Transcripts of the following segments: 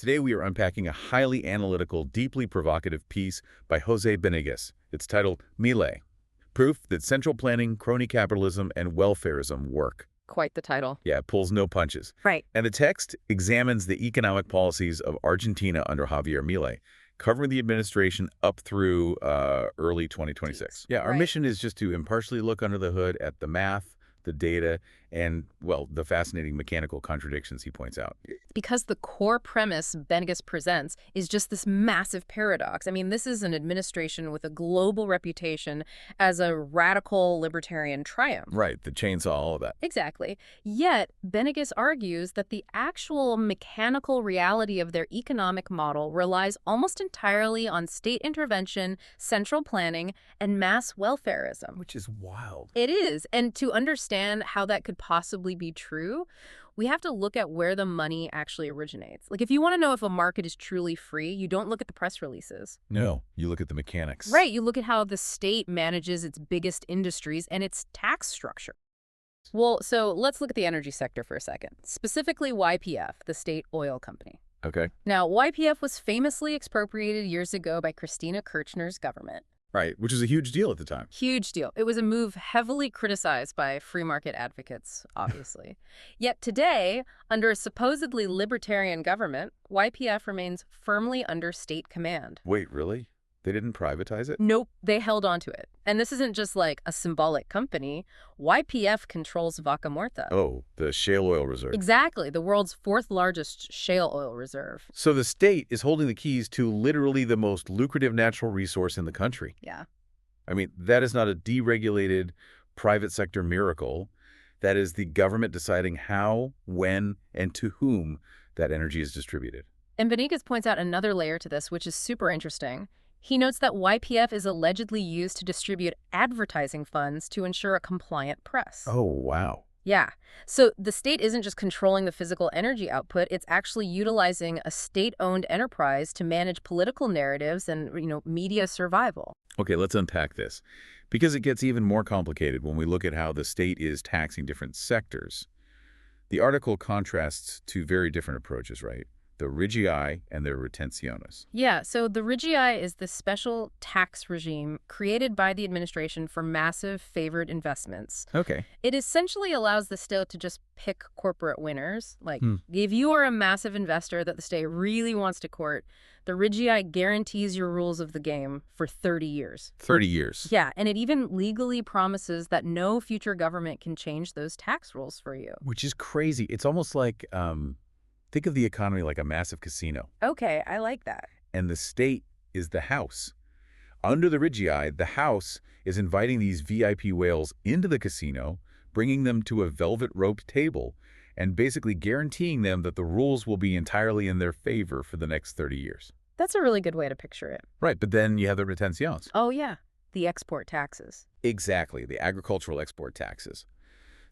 Today we are unpacking a highly analytical, deeply provocative piece by Jose Benegas. It's titled Milei, Proof that Central Planning, Crony Capitalism, and Welfarism Work. Quite the title. Yeah, it pulls no punches. Right. And the text examines the economic policies of Argentina under Javier Milei, covering the administration up through early 2026. Yeah, our mission is just to impartially look under the hood at the math, the data, and, well, the fascinating mechanical contradictions he points out. Because the core premise Benegas presents is just this massive paradox. I mean, this is an administration with a global reputation as a radical libertarian triumph. Right, the chainsaw, all of that. Exactly. Yet, Benegas argues that the actual mechanical reality of their economic model relies almost entirely on state intervention, central planning, and mass welfarism. Which is wild. It is. And to understand how that could possibly be true, we have to look at where the money actually originates. Like, if you want to know if a market is truly free, you don't look at the press releases. No, you look at the mechanics. Right. You look at how the state manages its biggest industries and its tax structure. Well, so let's look at the energy sector for a second, specifically YPF, the state oil company. Okay. Now, YPF was famously expropriated years ago by Christina Kirchner's government. Right, which is a huge deal at the time. Huge deal. It was a move heavily criticized by free market advocates, obviously. Yet today, under a supposedly libertarian government, YPF remains firmly under state command. Wait, really? They didn't privatize it? Nope, they held on to it. And this isn't just like a symbolic company. YPF controls Vaca Muerta. Oh, the shale oil reserve. Exactly, the world's fourth largest shale oil reserve. So the state is holding the keys to literally the most lucrative natural resource in the country. Yeah. I mean, that is not a deregulated private sector miracle. That is the government deciding how, when, and to whom that energy is distributed. And Benegas points out another layer to this, which is super interesting. He notes that YPF is allegedly used to distribute advertising funds to ensure a compliant press. Oh, wow. Yeah. So the state isn't just controlling the physical energy output, it's actually utilizing a state-owned enterprise to manage political narratives and, media survival. Okay, let's unpack this, because it gets even more complicated when we look at how the state is taxing different sectors. The article contrasts two very different approaches, right? The RIGI and the retenciones. Yeah, so the RIGI is the special tax regime created by the administration for massive favored investments. Okay. It essentially allows the state to just pick corporate winners. Like, if you are a massive investor that the state really wants to court, the RIGI guarantees your rules of the game for 30 years. 30 years. Yeah, and it even legally promises that no future government can change those tax rules for you. Which is crazy. It's almost like... think of the economy like a massive casino. Okay, I like that. And the state is the house. Under the RIGI, the house is inviting these VIP whales into the casino, bringing them to a velvet-roped table, and basically guaranteeing them that the rules will be entirely in their favor for the next 30 years. That's a really good way to picture it. Right, but then you have the retenciones. Oh, yeah, the export taxes. Exactly, the agricultural export taxes.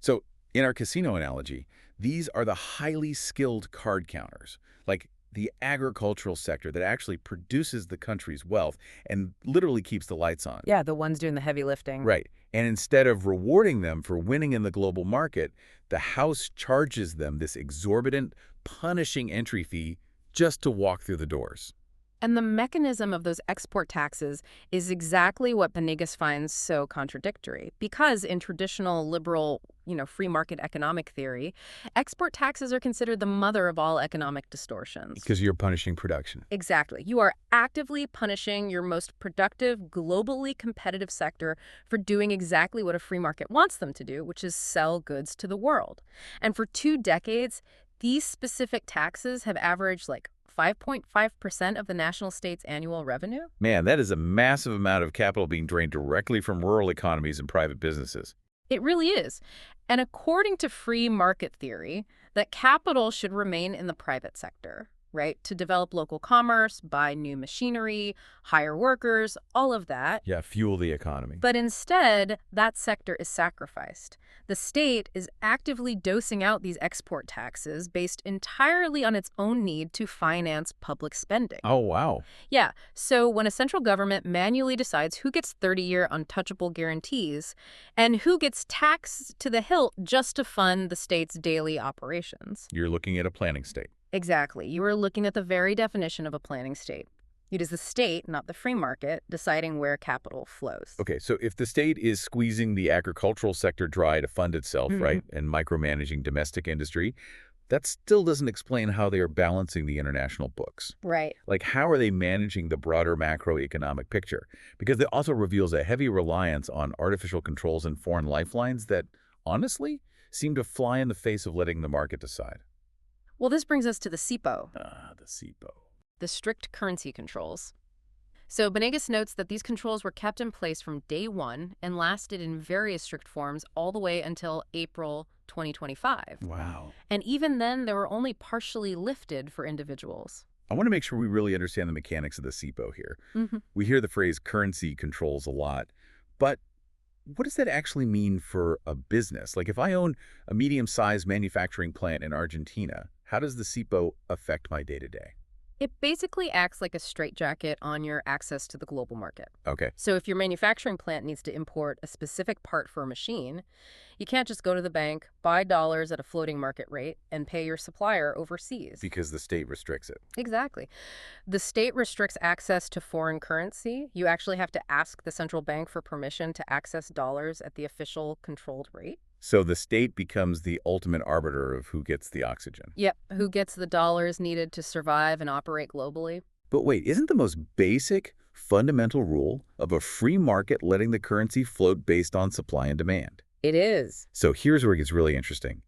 So, in our casino analogy, these are the highly skilled card counters, like the agricultural sector that actually produces the country's wealth and literally keeps the lights on. Yeah, the ones doing the heavy lifting. Right. And instead of rewarding them for winning in the global market, the house charges them this exorbitant, punishing entry fee just to walk through the doors. And the mechanism of those export taxes is exactly what Benegas finds so contradictory. Because in traditional liberal, free market economic theory, export taxes are considered the mother of all economic distortions. Because you're punishing production. Exactly. You are actively punishing your most productive, globally competitive sector for doing exactly what a free market wants them to do, which is sell goods to the world. And for 2 decades, these specific taxes have averaged 5.5% of the national state's annual revenue? Man, that is a massive amount of capital being drained directly from rural economies and private businesses. It really is. And according to free market theory, that capital should remain in the private sector, right? To develop local commerce, buy new machinery, hire workers, all of that. Yeah, fuel the economy. But instead, that sector is sacrificed. The state is actively dosing out these export taxes based entirely on its own need to finance public spending. Oh, wow. Yeah, so when a central government manually decides who gets 30-year untouchable guarantees and who gets taxed to the hilt just to fund the state's daily operations. You're looking at a planning state. Exactly. You are looking at the very definition of a planning state. It is the state, not the free market, deciding where capital flows. Okay, so if the state is squeezing the agricultural sector dry to fund itself, right, and micromanaging domestic industry, that still doesn't explain how they are balancing the international books. Right. Like, how are they managing the broader macroeconomic picture? Because it also reveals a heavy reliance on artificial controls and foreign lifelines that, honestly, seem to fly in the face of letting the market decide. Well, this brings us to the cepo, The cepo. the strict currency controls. So Benegas notes that these controls were kept in place from day one and lasted in various strict forms all the way until April 2025. Wow. And even then, they were only partially lifted for individuals. I want to make sure we really understand the mechanics of the cepo here. We hear the phrase currency controls a lot, but what does that actually mean for a business? Like, if I own a medium-sized manufacturing plant in Argentina, how does the cepo affect my day-to-day? It basically acts like a straitjacket on your access to the global market. Okay. So if your manufacturing plant needs to import a specific part for a machine, you can't just go to the bank, buy dollars at a floating market rate, and pay your supplier overseas. Because the state restricts it. Exactly. The state restricts access to foreign currency. You actually have to ask the central bank for permission to access dollars at the official controlled rate. So the state becomes the ultimate arbiter of who gets the oxygen. Yep. Who gets the dollars needed to survive and operate globally? But wait, isn't the most basic, fundamental rule of a free market letting the currency float based on supply and demand? It is. So here's where it gets really interesting.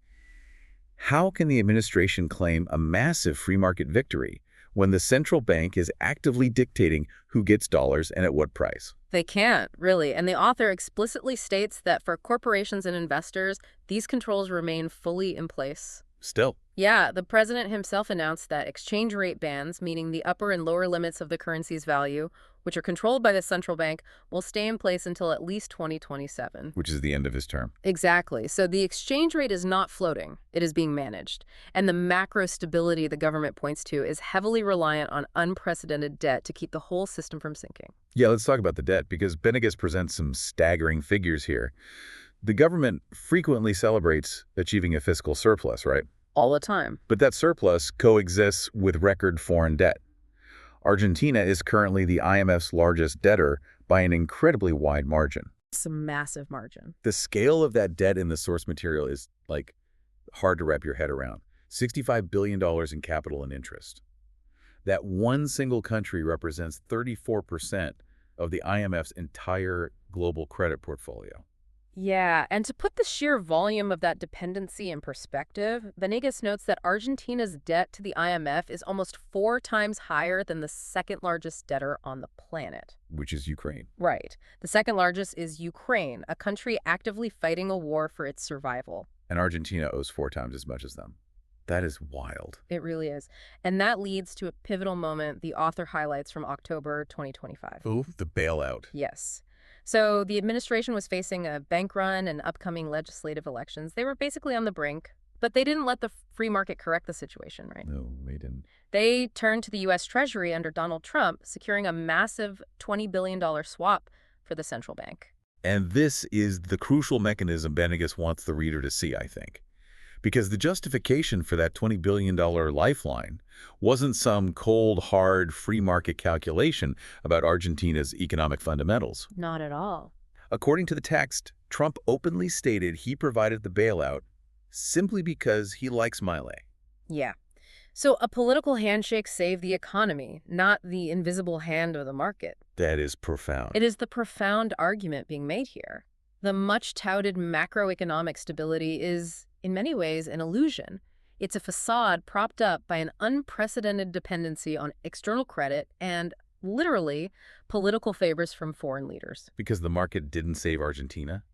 How can the administration claim a massive free market victory when the central bank is actively dictating who gets dollars and at what price? They can't, really. And the author explicitly states that for corporations and investors, these controls remain fully in place. Still. Yeah, the president himself announced that exchange rate bans, meaning the upper and lower limits of the currency's value, which are controlled by the central bank, will stay in place until at least 2027. Which is the end of his term. Exactly. So the exchange rate is not floating. It is being managed. And the macro stability the government points to is heavily reliant on unprecedented debt to keep the whole system from sinking. Yeah, let's talk about the debt, because Benegas presents some staggering figures here. The government frequently celebrates achieving a fiscal surplus, right? All the time. But that surplus coexists with record foreign debt. Argentina is currently the IMF's largest debtor by an incredibly wide margin. It's a massive margin. The scale of that debt in the source material is, like, hard to wrap your head around. $65 billion in capital and interest. That one single country represents 34% of the IMF's entire global credit portfolio. Yeah, and to put the sheer volume of that dependency in perspective, Benegas notes that Argentina's debt to the IMF is almost 4 times higher than the second largest debtor on the planet. Which is Ukraine. Right. The second largest is Ukraine, a country actively fighting a war for its survival. And Argentina owes 4 times as much as them. That is wild. It really is. And that leads to a pivotal moment the author highlights from October 2025. Oh, the bailout. Yes. So the administration was facing a bank run and upcoming legislative elections. They were basically on the brink, but they didn't let the free market correct the situation, right? No, they didn't. They turned to the U.S. Treasury under Donald Trump, securing a massive $20 billion swap for the central bank. And this is the crucial mechanism Benegas wants the reader to see, I think. Because the justification for that $20 billion lifeline wasn't some cold, hard, free market calculation about Argentina's economic fundamentals. Not at all. According to the text, Trump openly stated he provided the bailout simply because he likes Milei. Yeah. So a political handshake saved the economy, not the invisible hand of the market. That is profound. It is the profound argument being made here. The much-touted macroeconomic stability is, in many ways, an illusion. It's a facade propped up by an unprecedented dependency on external credit and, literally, political favors from foreign leaders. Because the market didn't save Argentina?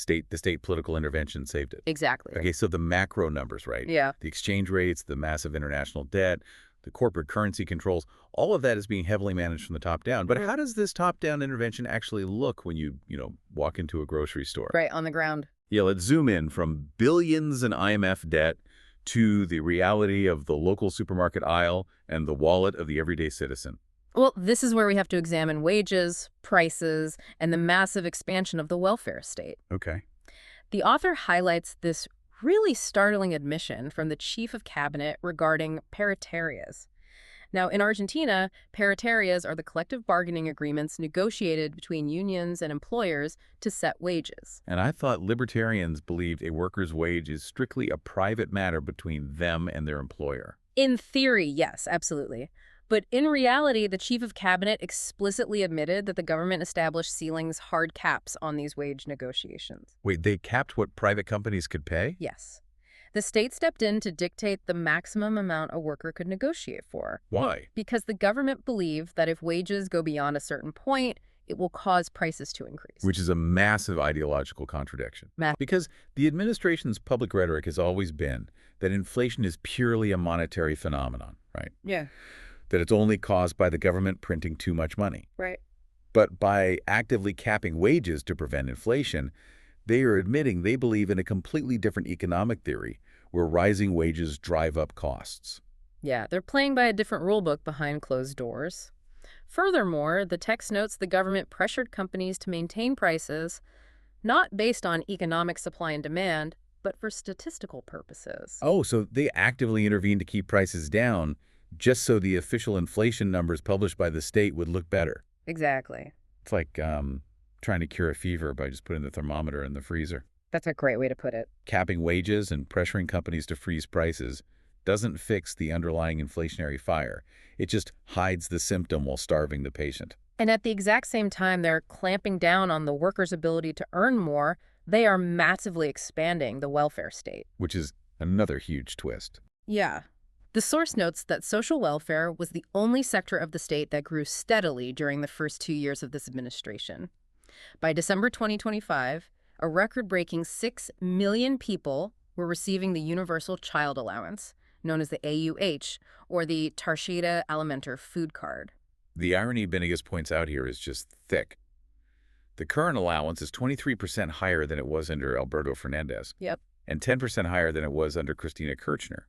The state political intervention saved it. Exactly. Okay, so the macro numbers, right? Yeah. The exchange rates, the massive international debt, the corporate currency controls, all of that is being heavily managed from the top down. But how does this top-down intervention actually look when you walk into a grocery store? Right, on the ground. Yeah, let's zoom in from billions in IMF debt to the reality of the local supermarket aisle and the wallet of the everyday citizen. Well, this is where we have to examine wages, prices, and the massive expansion of the welfare state. Okay. The author highlights this really startling admission from the chief of cabinet regarding paritarias. Now, in Argentina, paritarias are the collective bargaining agreements negotiated between unions and employers to set wages. And I thought libertarians believed a worker's wage is strictly a private matter between them and their employer. In theory, yes, absolutely. But in reality, the chief of cabinet explicitly admitted that the government established ceilings, hard caps on these wage negotiations. Wait, they capped what private companies could pay? Yes. The state stepped in to dictate the maximum amount a worker could negotiate for. Why? Because the government believed that if wages go beyond a certain point, it will cause prices to increase. Which is a massive ideological contradiction. Because the administration's public rhetoric has always been that inflation is purely a monetary phenomenon, right? Yeah. That it's only caused by the government printing too much money. Right. But by actively capping wages to prevent inflation, they are admitting they believe in a completely different economic theory where rising wages drive up costs. Yeah, they're playing by a different rulebook behind closed doors. Furthermore, the text notes the government pressured companies to maintain prices not based on economic supply and demand, but for statistical purposes. Oh, so they actively intervened to keep prices down just so the official inflation numbers published by the state would look better. Exactly. It's like trying to cure a fever by just putting the thermometer in the freezer. That's a great way to put it. Capping wages and pressuring companies to freeze prices doesn't fix the underlying inflationary fire. It just hides the symptom while starving the patient. And at the exact same time they're clamping down on the workers' ability to earn more, they are massively expanding the welfare state. Which is another huge twist. Yeah. The source notes that social welfare was the only sector of the state that grew steadily during the first 2 years of this administration. By December 2025, a record-breaking 6 million people were receiving the Universal Child Allowance, known as the AUH, or the Tarjeta Alimentar food card. The irony Venegas points out here is just thick. The current allowance is 23% higher than it was under Alberto Fernandez. Yep. And 10% higher than it was under Cristina Kirchner,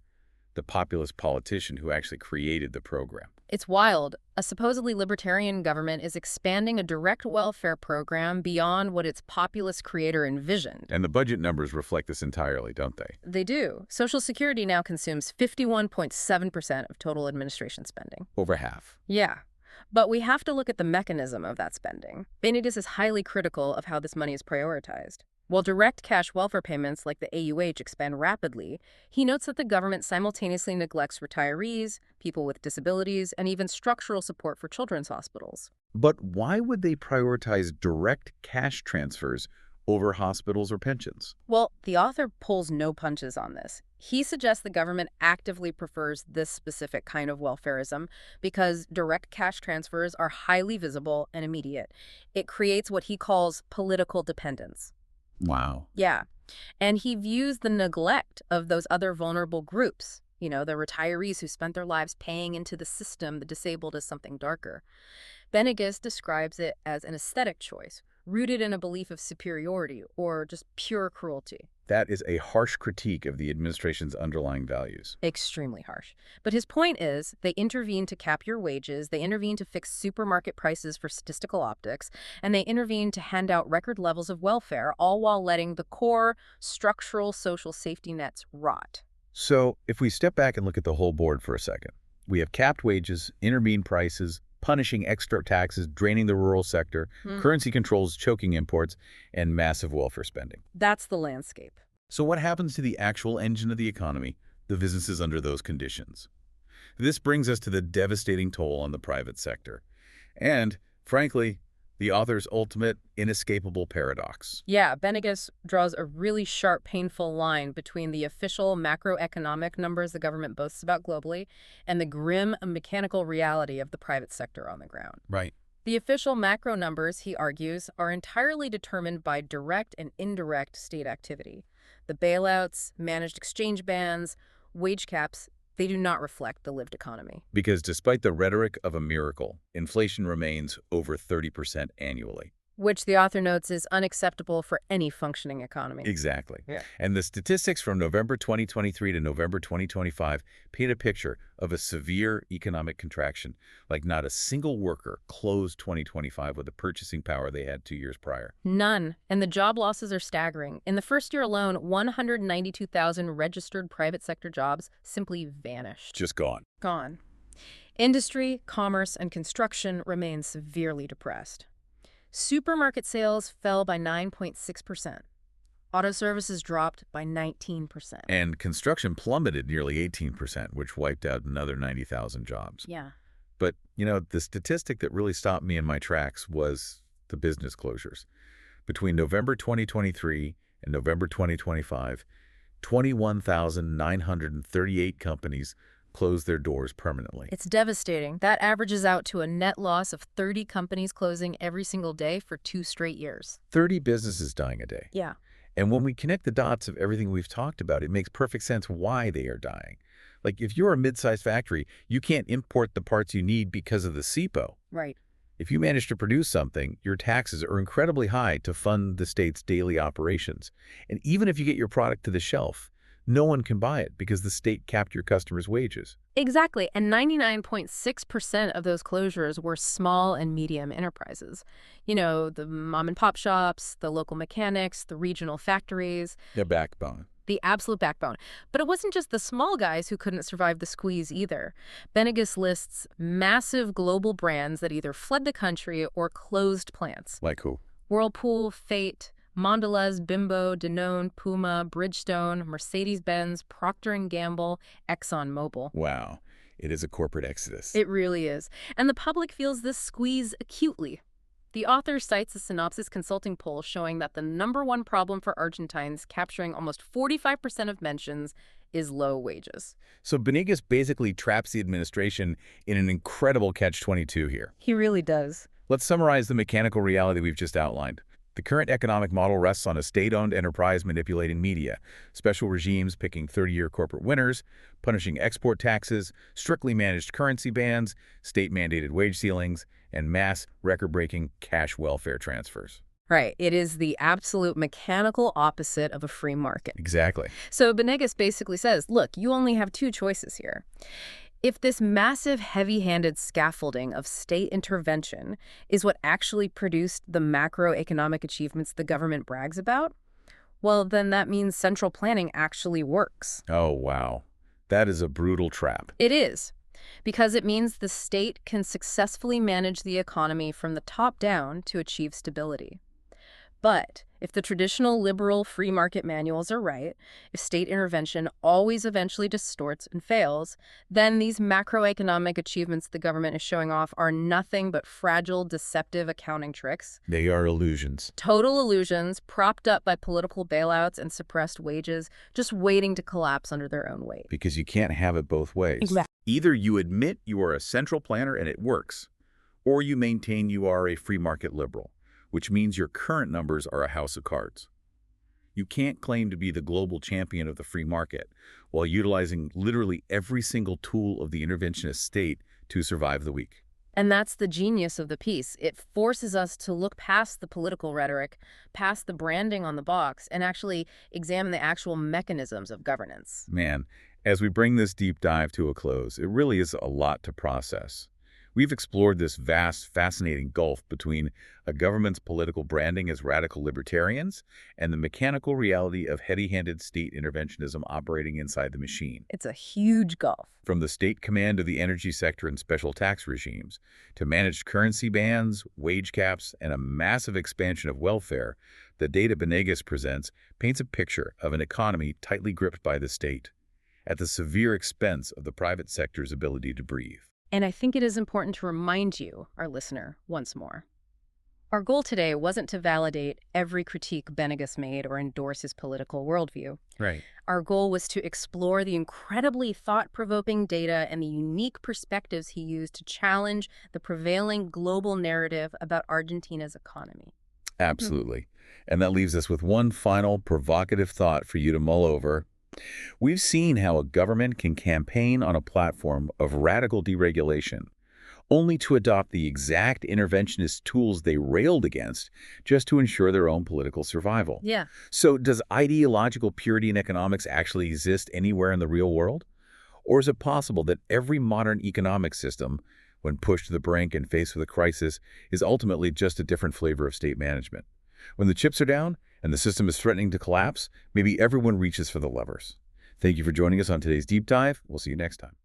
the populist politician who actually created the program. It's wild. A supposedly libertarian government is expanding a direct welfare program beyond what its populist creator envisioned. And the budget numbers reflect this entirely, don't they? They do. Social Security now consumes 51.7% of total administration spending. Over half. Yeah. But we have to look at the mechanism of that spending. Benitez is highly critical of how this money is prioritized. While direct cash welfare payments like the AUH expand rapidly, he notes that the government simultaneously neglects retirees, people with disabilities, and even structural support for children's hospitals. But why would they prioritize direct cash transfers over hospitals or pensions? Well, the author pulls no punches on this. He suggests the government actively prefers this specific kind of welfarism because direct cash transfers are highly visible and immediate. It creates what he calls political dependence. Wow. Yeah. And he views the neglect of those other vulnerable groups, the retirees who spent their lives paying into the system, the disabled, as something darker. Venegas describes it as an aesthetic choice, rooted in a belief of superiority or just pure cruelty. That is a harsh critique of the administration's underlying values. Extremely harsh. But his point is they intervene to cap your wages, they intervene to fix supermarket prices for statistical optics, and they intervene to hand out record levels of welfare, all while letting the core structural social safety nets rot. So if we step back and look at the whole board for a second, we have capped wages, intervened prices, punishing extra taxes, draining the rural sector, currency controls choking imports, and massive welfare spending. That's the landscape. So what happens to the actual engine of the economy, the businesses under those conditions? This brings us to the devastating toll on the private sector. And, frankly, the author's ultimate, inescapable paradox. Yeah, Venegas draws a really sharp, painful line between the official macroeconomic numbers the government boasts about globally and the grim and mechanical reality of the private sector on the ground. Right. The official macro numbers, he argues, are entirely determined by direct and indirect state activity. The bailouts, managed exchange bans, wage caps, they do not reflect the lived economy. Because despite the rhetoric of a miracle, inflation remains over 30% annually. which the author notes is unacceptable for any functioning economy. Exactly. Yeah. And the statistics from November 2023 to November 2025 paint a picture of a severe economic contraction. Like not a single worker closed 2025 with the purchasing power they had 2 years prior. None. And the job losses are staggering. In the first year alone, 192,000 registered private sector jobs simply vanished. Just gone. Gone. Industry, commerce, and construction remain severely depressed. Supermarket sales fell by 9.6%. Auto services dropped by 19%. And construction plummeted nearly 18%, which wiped out another 90,000 jobs. Yeah. But, the statistic that really stopped me in my tracks was the business closures. Between November 2023 and November 2025, 21,938 companies closed their doors permanently. It's devastating. That averages out to a net loss of 30 companies closing every single day for 2 straight years. 30 businesses dying a day. Yeah. And when we connect the dots of everything we've talked about, it makes perfect sense why they are dying. Like if you're a mid-sized factory, you can't import the parts you need because of the cepo. Right. If you manage to produce something, your taxes are incredibly high to fund the state's daily operations. And even if you get your product to the shelf, no one can buy it because the state capped your customers' wages. Exactly. And 99.6% of those closures were small and medium enterprises. The mom and pop shops, the local mechanics, the regional factories. The backbone. The absolute backbone. But it wasn't just the small guys who couldn't survive the squeeze either. Benegas lists massive global brands that either fled the country or closed plants. Like who? Whirlpool, Fate, Mondelez, Bimbo, Danone, Puma, Bridgestone, Mercedes-Benz, Procter & Gamble, ExxonMobil. Wow. It is a corporate exodus. It really is. And the public feels this squeeze acutely. The author cites a Synopsis consulting poll showing that the #1 problem for Argentines, capturing almost 45% of mentions, is low wages. So Benegas basically traps the administration in an incredible catch-22 here. He really does. Let's summarize the mechanical reality we've just outlined. The current economic model rests on a state-owned enterprise manipulating media, special regimes picking 30-year corporate winners, punishing export taxes, strictly managed currency bans, state-mandated wage ceilings, and mass record-breaking cash welfare transfers. Right. It is the absolute mechanical opposite of a free market. Exactly. So Benegas basically says, look, you only have 2 choices here. If this massive, heavy-handed scaffolding of state intervention is what actually produced the macroeconomic achievements the government brags about, well, then that means central planning actually works. Oh, wow. That is a brutal trap. It is, because it means the state can successfully manage the economy from the top down to achieve stability. But if the traditional liberal free market manuals are right, if state intervention always eventually distorts and fails, then these macroeconomic achievements the government is showing off are nothing but fragile, deceptive accounting tricks. They are illusions. Total illusions propped up by political bailouts and suppressed wages, just waiting to collapse under their own weight. Because you can't have it both ways. Exactly. Either you admit you are a central planner and it works, or you maintain you are a free market liberal, which means your current numbers are a house of cards. You can't claim to be the global champion of the free market while utilizing literally every single tool of the interventionist state to survive the week. And that's the genius of the piece. It forces us to look past the political rhetoric, past the branding on the box, and actually examine the actual mechanisms of governance. Man, as we bring this deep dive to a close, it really is a lot to process. We've explored this vast, fascinating gulf between a government's political branding as radical libertarians and the mechanical reality of heavy-handed state interventionism operating inside the machine. It's a huge gulf. From the state command of the energy sector and special tax regimes, to managed currency bans, wage caps, and a massive expansion of welfare, the data Benegas presents paints a picture of an economy tightly gripped by the state, at the severe expense of the private sector's ability to breathe. And I think it is important to remind you, our listener, once more. Our goal today wasn't to validate every critique Benegas made or endorse his political worldview. Right. Our goal was to explore the incredibly thought-provoking data and the unique perspectives he used to challenge the prevailing global narrative about Argentina's economy. Absolutely. And that leaves us with one final provocative thought for you to mull over. We've seen how a government can campaign on a platform of radical deregulation, only to adopt the exact interventionist tools they railed against just to ensure their own political survival. Yeah. So does ideological purity in economics actually exist anywhere in the real world? Or is it possible that every modern economic system, when pushed to the brink and faced with a crisis, is ultimately just a different flavor of state management? When the chips are down and the system is threatening to collapse, maybe everyone reaches for the levers. Thank you for joining us on today's Deep Dive. We'll see you next time.